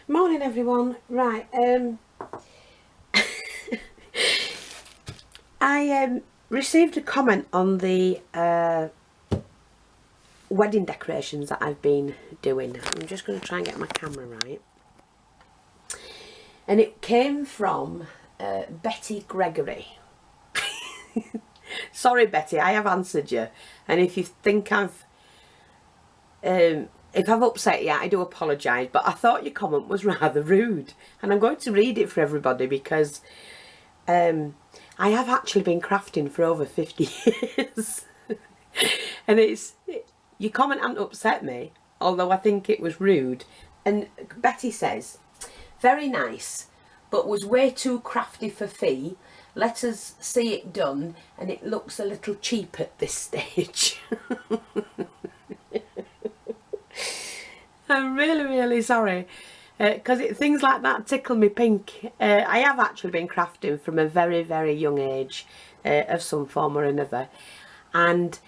Morning everyone. Right, I received a comment on the wedding decorations that I've been doing. I'm just going to try and get my camera right. And it came from Betty Gregory. Sorry Betty, I have answered you. And if you think if I've upset you, I do apologise, but I thought your comment was rather rude. And I'm going to read it for everybody because I have actually been crafting for over 50 years. And your comment hasn't upset me, although I think it was rude. And Betty says, very nice, but was way too crafty for fee. Let us see it done, and it looks a little cheap at this stage. I'm really sorry, because things like that tickle me pink. I have actually been crafting from a very young age, of some form or another, and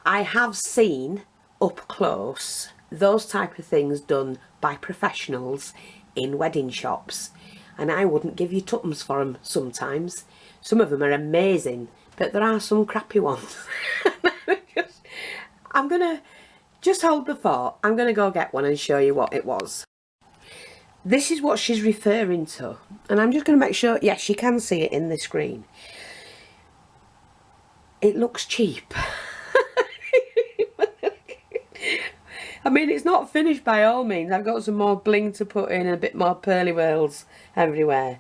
I have seen up close those type of things done by professionals in wedding shops, and I wouldn't give you tuppence for them sometimes. Some of them are amazing, but there are some crappy ones. I'm gonna just hold the thought. I'm going to go get one and show you what it was. This is what she's referring to. And I'm just going to make sure, yes, you can see it in the screen. It looks cheap. I mean, it's not finished by all means. I've got some more bling to put in and a bit more pearly whirls everywhere.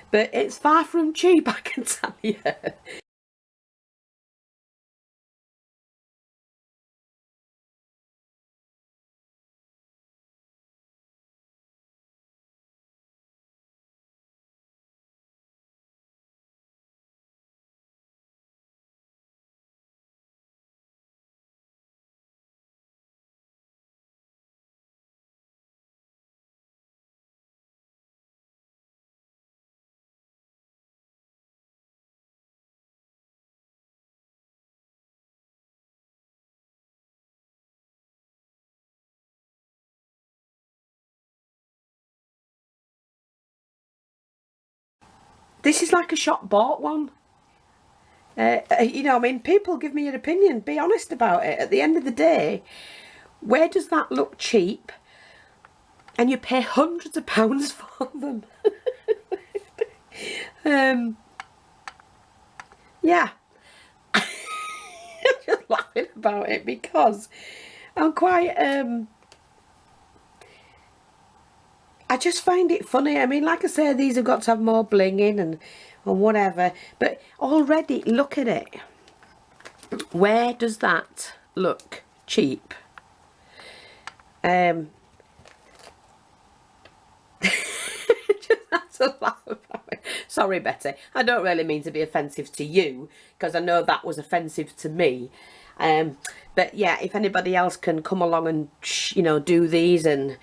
But it's far from cheap, I can tell you. This is like a shop bought one. You know, I mean, people give me your opinion. Be honest about it. At the end of the day, where does that look cheap? And you pay hundreds of pounds for them. Yeah. I'm just laughing about it because I'm quite I just find it funny. I mean, like I say, these have got to have more bling in and whatever, but already look at it. Where does that look cheap? Just have to laugh about it. Sorry Betty, I don't really mean to be offensive to you, because I know that was offensive to me. But yeah, if anybody else can come along and, you know, do these, and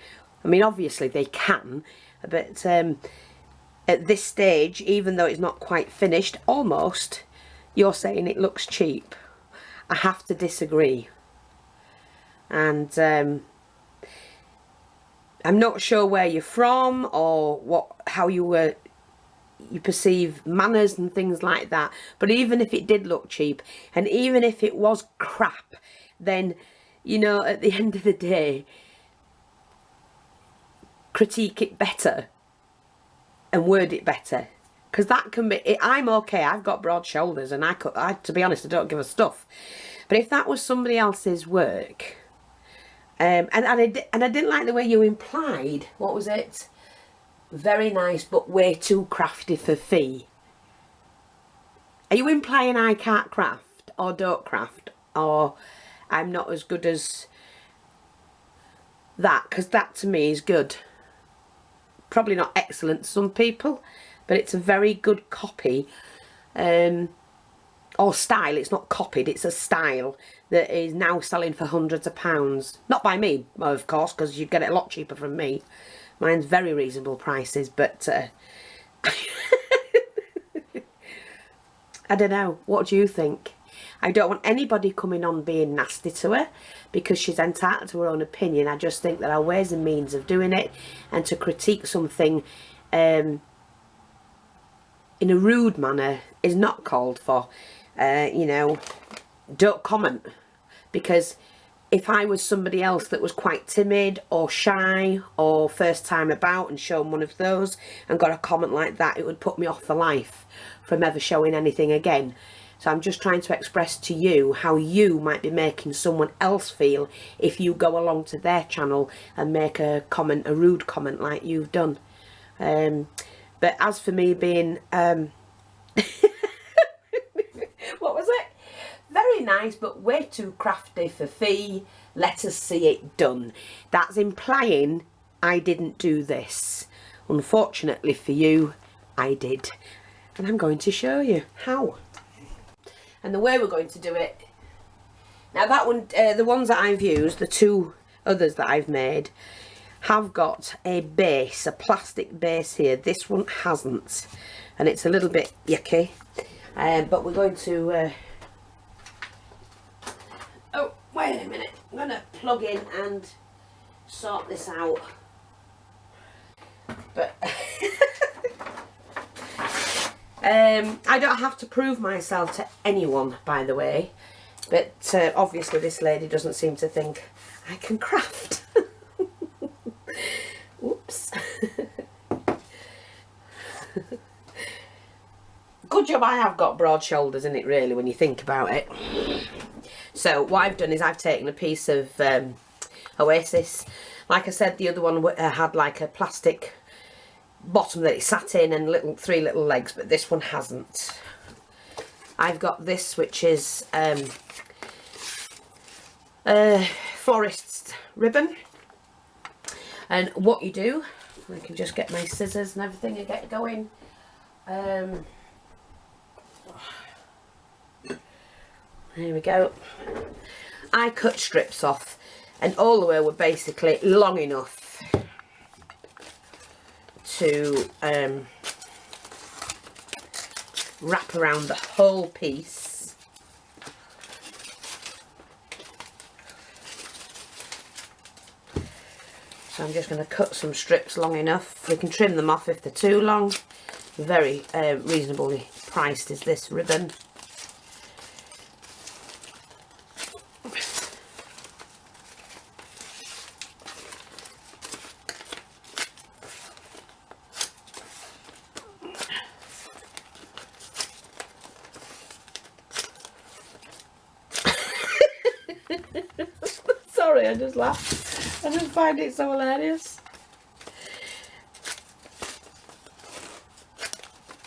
I mean, obviously they can, but at this stage, even though it's not quite finished, almost, you're saying it looks cheap. I have to disagree. And I'm not sure where you're from or how you perceive manners and things like that, but even if it did look cheap, and even if it was crap, then, you know, at the end of the day, critique it better and word it better, because that can be I'm okay, I've got broad shoulders, and I to be honest, I don't give a stuff. But if that was somebody else's work, and I didn't like the way you implied, what was it, very nice but way too crafty for fee. Are you implying I can't craft or don't craft, or I'm not as good as that? Because that to me is good. Probably not excellent to some people, but it's a very good copy, or style. It's not copied, it's a style that is now selling for hundreds of pounds. Not by me, of course, because you get it a lot cheaper from me. Mine's very reasonable prices, but I don't know, what do you think? I don't want anybody coming on being nasty to her, because she's entitled to her own opinion. I just think there are ways and means of doing it, and to critique something in a rude manner is not called for. You know, don't comment, because if I was somebody else that was quite timid or shy or first time about and shown one of those and got a comment like that, it would put me off for life from ever showing anything again. So I'm just trying to express to you how you might be making someone else feel if you go along to their channel and make a comment, a rude comment like you've done. But as for me being what was it? Very nice, but way too crafty for fee. Let us see it done. That's implying I didn't do this. Unfortunately for you, I did. And I'm going to show you how. And the way we're going to do it. Now that one, the ones that I've used, the two others that I've made, have got a base, a plastic base here. This one hasn't. And it's a little bit yucky. But we're going to... oh, wait a minute. I'm going to plug in and sort this out. But I don't have to prove myself to anyone, by the way. But obviously this lady doesn't seem to think I can craft. Whoops. Good job I have got broad shoulders in it, really, when you think about it. So what I've done is I've taken a piece of Oasis. Like I said, the other one had like a plastic bottom that it sat in and three little legs, but this one hasn't. I've got this, which is florist's ribbon. And what you do, I can just get my scissors and everything and get going. Here we go. I cut strips off, and all the way were basically long enough to wrap around the whole piece. So I'm just going to cut some strips long enough. We can trim them off if they're too long. Very reasonably priced is this ribbon. Sorry, I just laughed. I just find it so hilarious.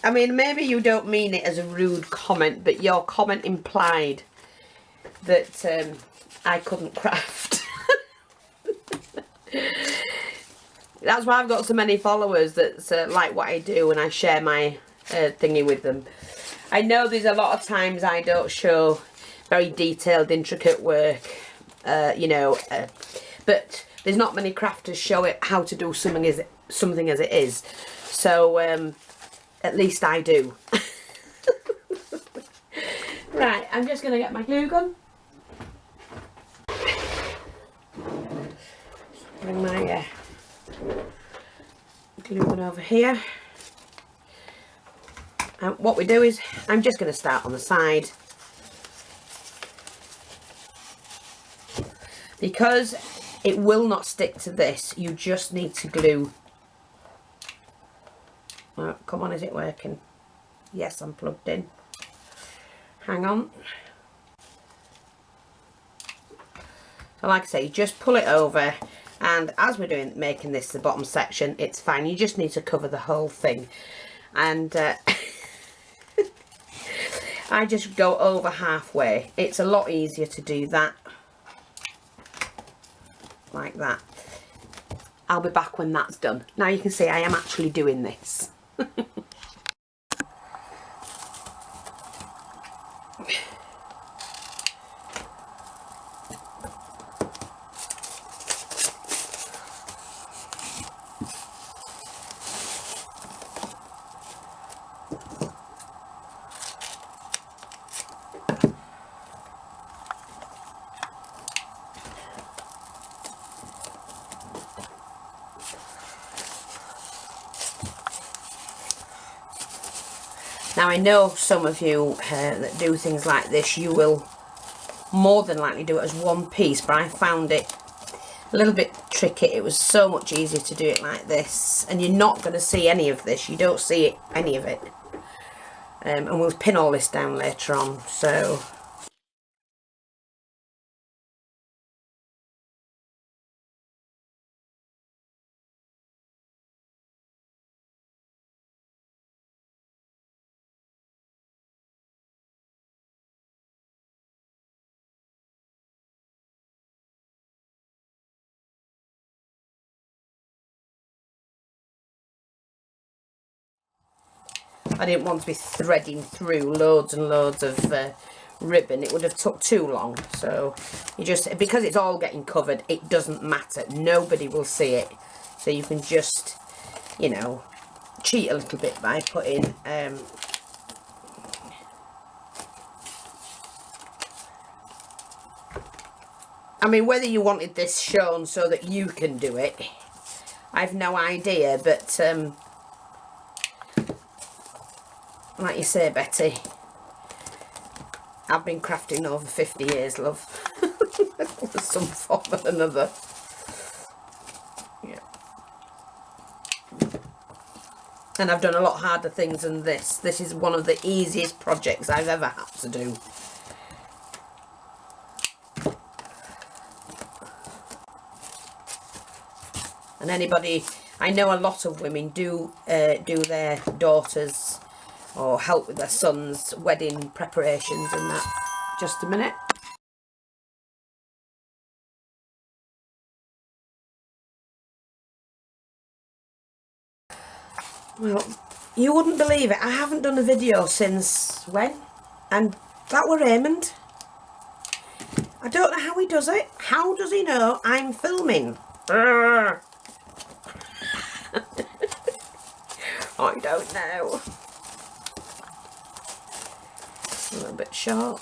I mean, maybe you don't mean it as a rude comment, but your comment implied that I couldn't craft. That's why I've got so many followers that like what I do, and I share my thingy with them. I know there's a lot of times I don't show very detailed, intricate work, you know, but there's not many crafters show it how to do something as it is. So at least I do. Right, I'm just going to get my glue gun. Bring my glue gun over here. And what we do is, I'm just going to start on the side. Because it will not stick to this, you just need to glue. Oh, come on, is it working? Yes, I'm plugged in. Hang on. So like I say, you just pull it over, and as we're making this the bottom section, it's fine. You just need to cover the whole thing. And I just go over halfway. It's a lot easier to do that. Like that. I'll be back when that's done. Now you can see I am actually doing this. Now I know some of you that do things like this, you will more than likely do it as one piece, but I found it a little bit tricky. It was so much easier to do it like this, and you're not going to see any of this. You don't see it, any of it. And we'll pin all this down later on, so... I didn't want to be threading through loads and loads of ribbon. It would have took too long. So you just, because it's all getting covered, it doesn't matter. Nobody will see it. So you can just, you know, cheat a little bit by putting I mean, whether you wanted this shown so that you can do it, I've no idea, but like you say, Betty, I've been crafting over 50 years, love. Some form or another. Yeah. And I've done a lot harder things than this. This is one of the easiest projects I've ever had to do. And anybody, I know a lot of women do their daughters or help with their sons' wedding preparations and that. Just a minute. Well, you wouldn't believe it. I haven't done a video since when? And that were Raymond. I don't know how he does it. How does he know I'm filming? I don't know. A little bit sharp.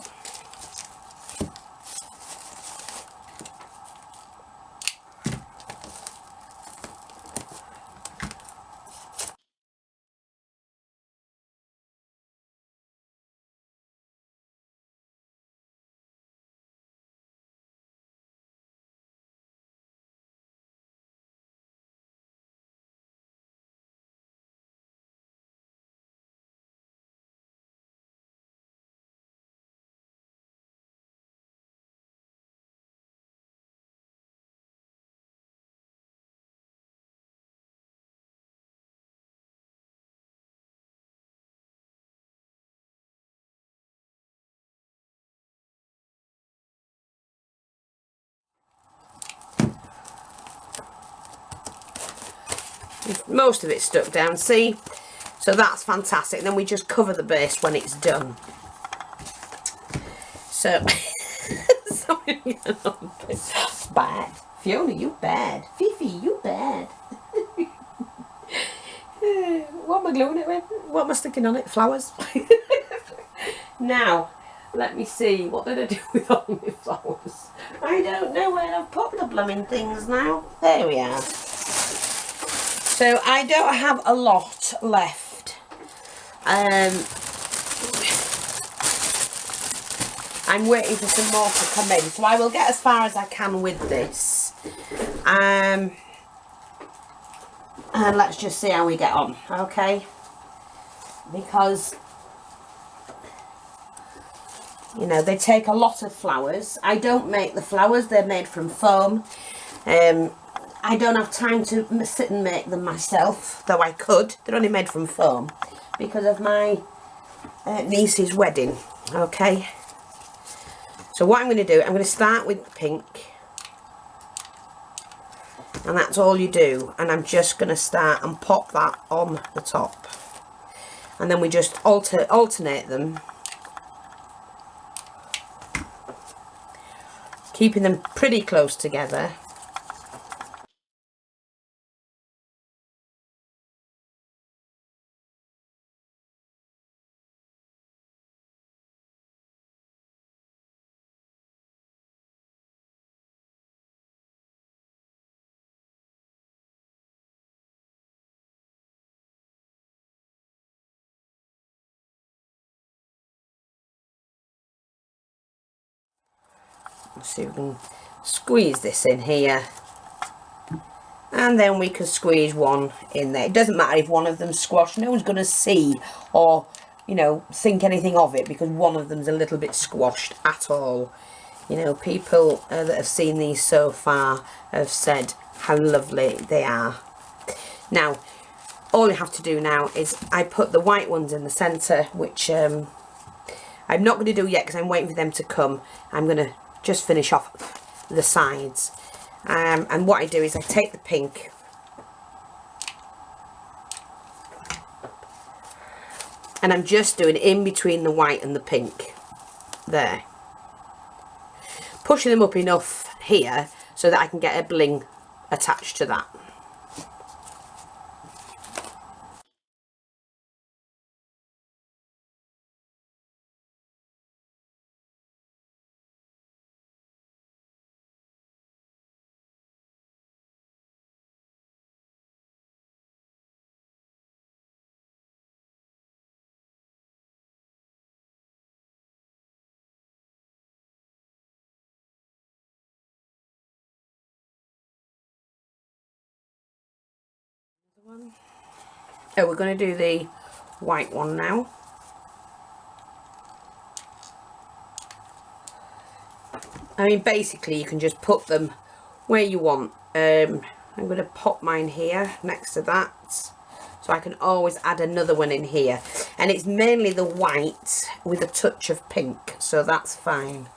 Most of it stuck down, see? So that's fantastic. And then we just cover the base when it's done. So, sorry, bad. Fiona, you bad. Fifi, you bad. What am I gluing it with? What am I sticking on it? Flowers? Now, let me see. What did I do with all my flowers? I don't know where I've put the blooming things now. There we are. So I don't have a lot left. I'm waiting for some more to come in, so I will get as far as I can with this. And let's just see how we get on, okay? Because, you know, they take a lot of flowers. I don't make the flowers, they're made from foam. I don't have time to sit and make them myself, though I could. They're only made from foam because of my niece's wedding, okay? So what I'm going to do, I'm going to start with pink. And that's all you do. And I'm just going to start and pop that on the top. And then we just alternate them. Keeping them pretty close together. Let's see if we can squeeze this in here. And then we can squeeze one in there. It doesn't matter if one of them's squashed. No one's going to see or, you know, think anything of it because one of them's a little bit squashed at all. You know, people that have seen these so far have said how lovely they are. Now, all you have to do now is I put the white ones in the centre, which I'm not going to do yet because I'm waiting for them to come. I'm going to just finish off the sides. And what I do is I take the pink and I'm just doing in between the white and the pink there, pushing them up enough here so that I can get a bling attached to that. Oh, we're going to do the white one now. I mean, basically you can just put them where you want. I'm going to pop mine here next to that, so I can always add another one in here. And it's mainly the white with a touch of pink, so that's fine.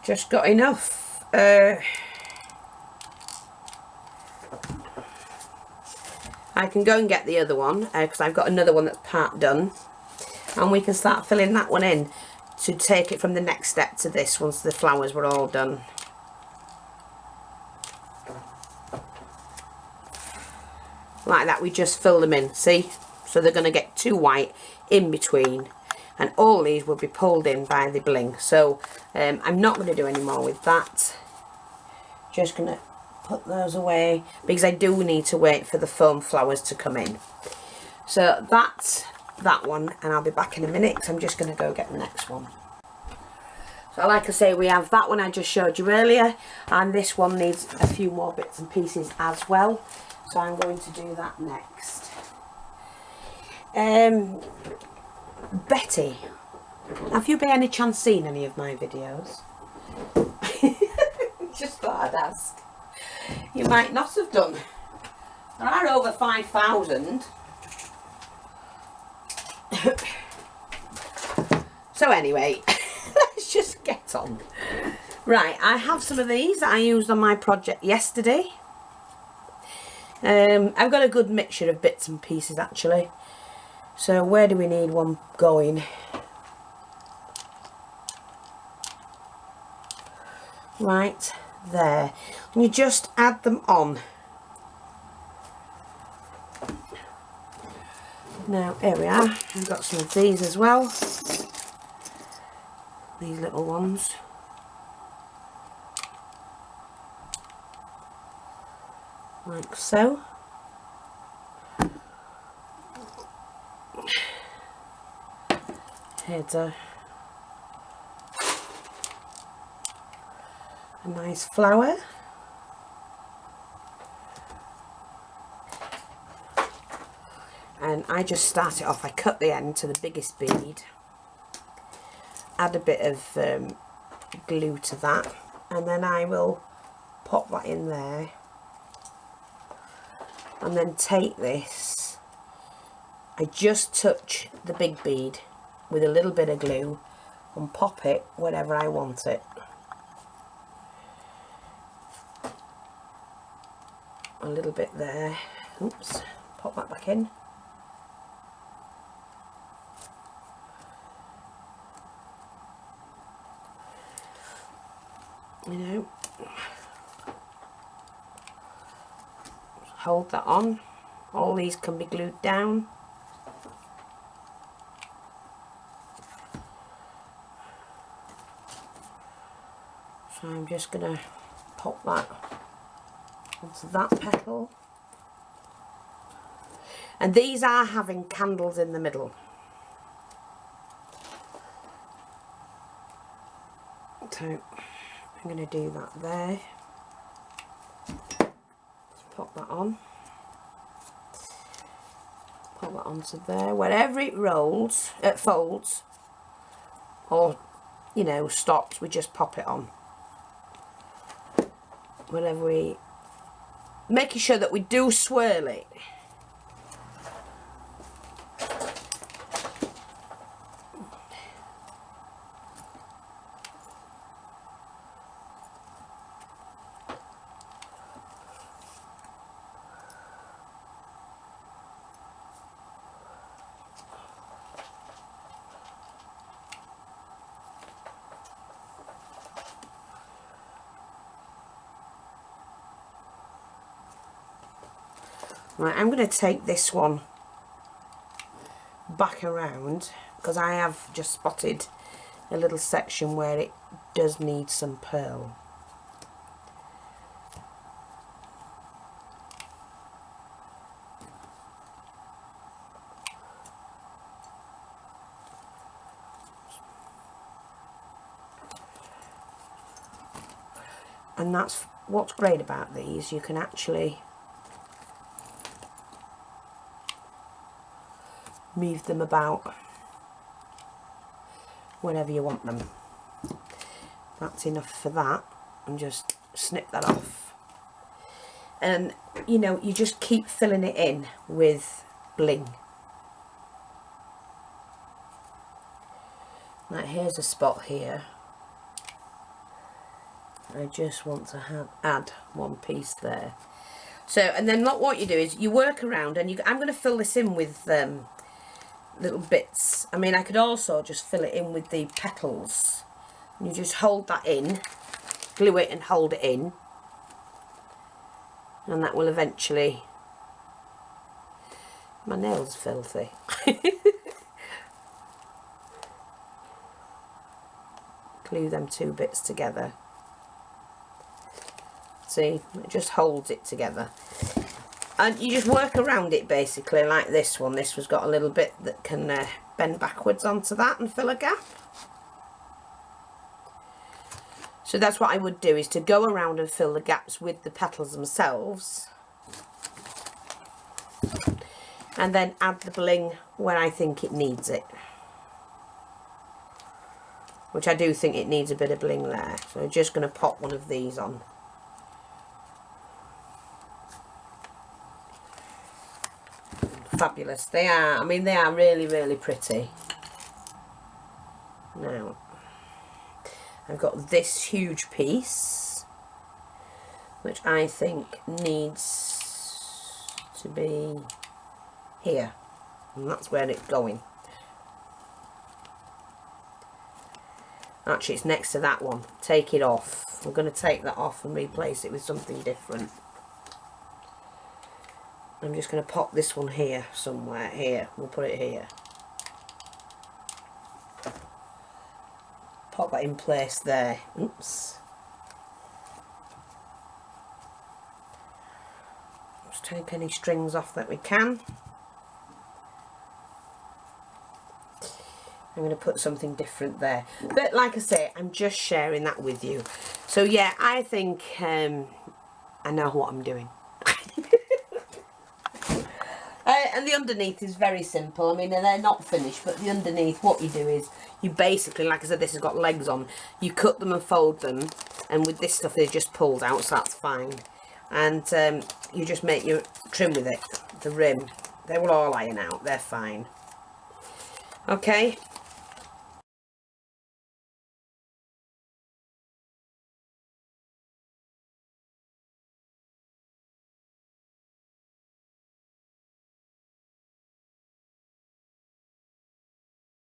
Just got enough. I can go and get the other one because I've got another one that's part done, and we can start filling that one in to take it from the next step to this once the flowers were all done. Like that, we just fill them in, see? So they're going to get two white in between, and all these will be pulled in by the bling. So I'm not going to do any more with that. Just going to put those away because I do need to wait for the foam flowers to come in. So that's that one, and I'll be back in a minute because I'm just going to go get the next one. So like I say, we have that one I just showed you earlier, and this one needs a few more bits and pieces as well. So I'm going to do that next. Betty, have you by any chance seen any of my videos? Just thought I'd ask. You might not have done. There are over 5,000. So anyway, let's just get on. Right, I have some of these that I used on my project yesterday. I've got a good mixture of bits and pieces actually. So where do we need one going? Right there. And you just add them on. Now here we are. I've got some of these as well. These little ones. Like so. Here's a nice flower. And I just start it off, I cut the end to the biggest bead, add a bit of glue to that, and then I will pop that in there, and then take this, I just touch the big bead with a little bit of glue and pop it wherever I want it. A little bit there, oops, pop that back in. You know, hold that on. All these can be glued down. just going to pop that onto that petal. And these are having candles in the middle. So I'm going to do that there. Just pop that on. Pop that onto there. Wherever it rolls, it folds, or, you know, stops, we just pop it on. Whenever we, making sure that we do swirl it. Right, I'm going to take this one back around because I have just spotted a little section where it does need some pearl. And that's what's great about these, you can actually move them about whenever you want them. That's enough for that, and just snip that off. And you know, you just keep filling it in with bling. Like here's a spot here. I just want to add one piece there. So, and then what you do is you work around, and I'm going to fill this in with little bits. I mean, I could also just fill it in with the petals. And you just hold that in, glue it and hold it in, and that will eventually, my nail's filthy. Glue them two bits together. See, it just holds it together. And you just work around it basically like this one. This one's got a little bit that can bend backwards onto that and fill a gap. So that's what I would do, is to go around and fill the gaps with the petals themselves. And then add the bling where I think it needs it. Which I do think it needs a bit of bling there. So I'm just going to pop one of these on. Fabulous. They are, I mean, they are really, really pretty. Now, I've got this huge piece, which I think needs to be here. And that's where it's going. Actually, it's next to that one. Take it off. I'm going to take that off and replace it with something different. I'm just going to pop this one here, somewhere here. We'll put it here. Pop that in place there. Oops. Just take any strings off that we can. I'm going to put something different there. But like I say, I'm just sharing that with you. So yeah, I think I know what I'm doing. And the underneath is very simple. I mean, they're not finished, but the underneath, what you do is you basically, like I said, this has got legs on. You cut them and fold them, and with this stuff, they just pulled out, so that's fine. And you just make your trim with it, the rim. They will all iron out. They're fine. Okay,